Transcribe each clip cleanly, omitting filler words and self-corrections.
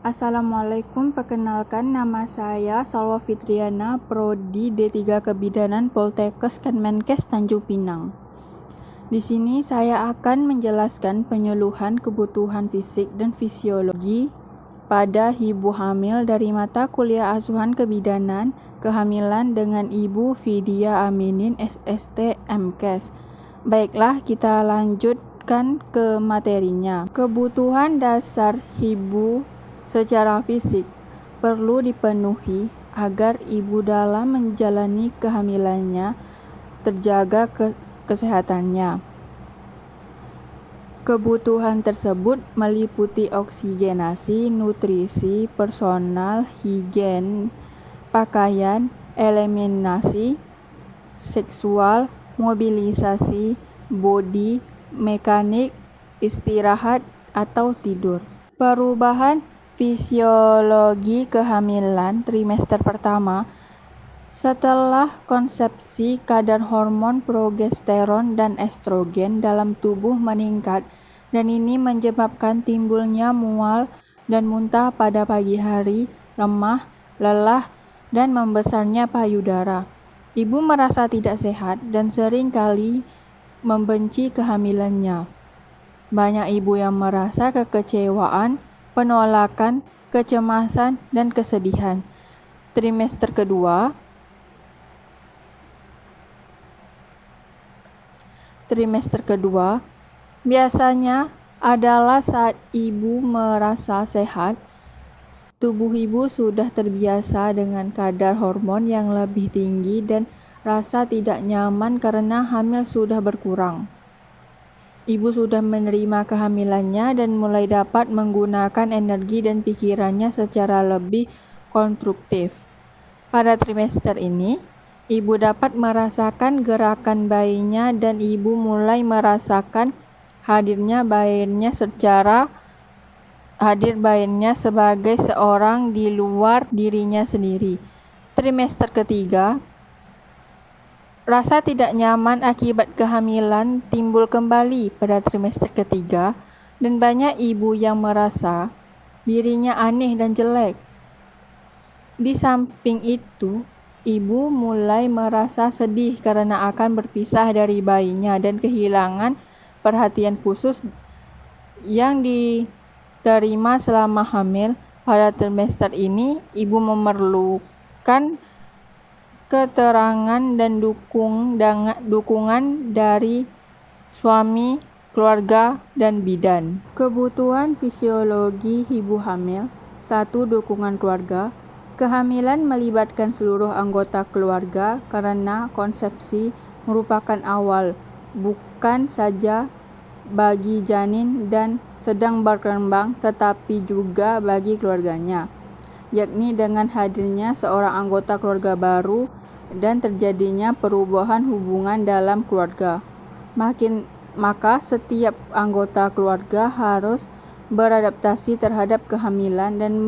Assalamualaikum, perkenalkan nama saya Salwa Fitriana, Prodi D3 Kebidanan Poltekkes Kemenkes Tanjung Pinang. Di sini saya akan menjelaskan penyuluhan kebutuhan fisik dan fisiologi pada ibu hamil dari mata kuliah asuhan kebidanan kehamilan dengan Ibu Vidya Aminin SST MKes. Baiklah, kita lanjutkan ke materinya. Kebutuhan dasar ibu secara fisik perlu dipenuhi agar ibu dalam menjalani kehamilannya terjaga kesehatannya. Kebutuhan tersebut meliputi oksigenasi, nutrisi, personal, higien, pakaian, eliminasi, seksual, mobilisasi, bodi, mekanik, istirahat, atau tidur. Perubahan fisiologi kehamilan trimester pertama. Setelah konsepsi, kadar hormon progesteron dan estrogen dalam tubuh meningkat dan ini menyebabkan timbulnya mual dan muntah pada pagi hari, lemah, lelah, dan membesarnya payudara. Ibu merasa tidak sehat dan sering kali membenci kehamilannya. Banyak ibu yang merasa kekecewaan, penolakan, kecemasan, dan kesedihan. Trimester kedua. Trimester kedua biasanya adalah saat ibu merasa sehat. Tubuh ibu sudah terbiasa dengan kadar hormon yang lebih tinggi dan rasa tidak nyaman karena hamil sudah berkurang. Ibu sudah menerima kehamilannya dan mulai dapat menggunakan energi dan pikirannya secara lebih konstruktif. Pada trimester ini, ibu dapat merasakan gerakan bayinya dan ibu mulai merasakan hadir bayinya sebagai seorang di luar dirinya sendiri. Trimester ketiga, rasa tidak nyaman akibat kehamilan timbul kembali pada trimester ketiga dan banyak ibu yang merasa dirinya aneh dan jelek. Di samping itu, ibu mulai merasa sedih karena akan berpisah dari bayinya dan kehilangan perhatian khusus yang diterima selama hamil. Pada trimester ini, ibu memerlukan keterangan dan dukungan dari suami, keluarga, dan bidan. Kebutuhan fisiologi ibu hamil. 1. Dukungan keluarga. Kehamilan melibatkan seluruh anggota keluarga karena konsepsi merupakan awal, bukan saja bagi janin dan sedang berkembang, tetapi juga bagi keluarganya, yakni dengan hadirnya seorang anggota keluarga baru dan terjadinya perubahan hubungan dalam keluarga. Maka setiap anggota keluarga harus beradaptasi terhadap kehamilan dan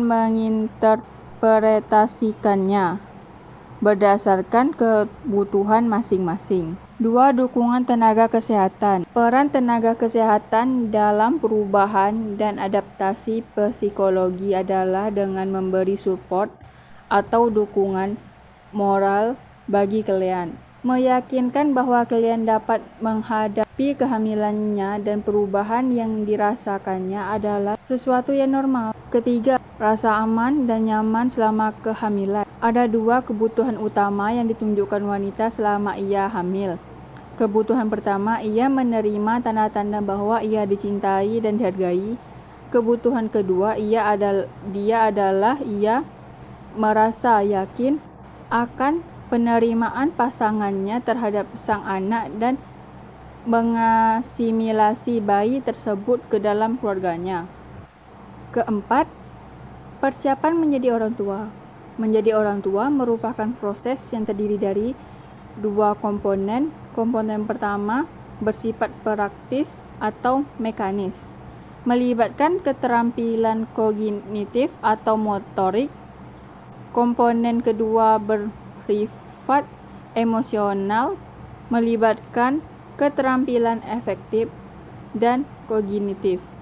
menginterpretasikannya berdasarkan kebutuhan masing-masing. 2. Dukungan tenaga kesehatan. Peran tenaga kesehatan dalam perubahan dan adaptasi psikologi adalah dengan memberi support atau dukungan moral bagi kalian, meyakinkan bahwa kalian dapat menghadapi kehamilannya dan perubahan yang dirasakannya adalah sesuatu yang normal. Ketiga, rasa aman dan nyaman selama kehamilan. Ada 2 kebutuhan utama yang ditunjukkan wanita selama ia hamil. Kebutuhan pertama, ia menerima tanda-tanda bahwa ia dicintai dan dihargai. Kebutuhan kedua, ia merasa yakin akan penerimaan pasangannya terhadap sang anak dan mengasimilasi bayi tersebut ke dalam keluarganya. Keempat, persiapan menjadi orang tua. Menjadi orang tua merupakan proses yang terdiri dari 2 komponen. Komponen pertama bersifat praktis atau mekanis, melibatkan keterampilan kognitif atau motorik. Komponen kedua bersifat emosional, melibatkan keterampilan afektif, dan kognitif.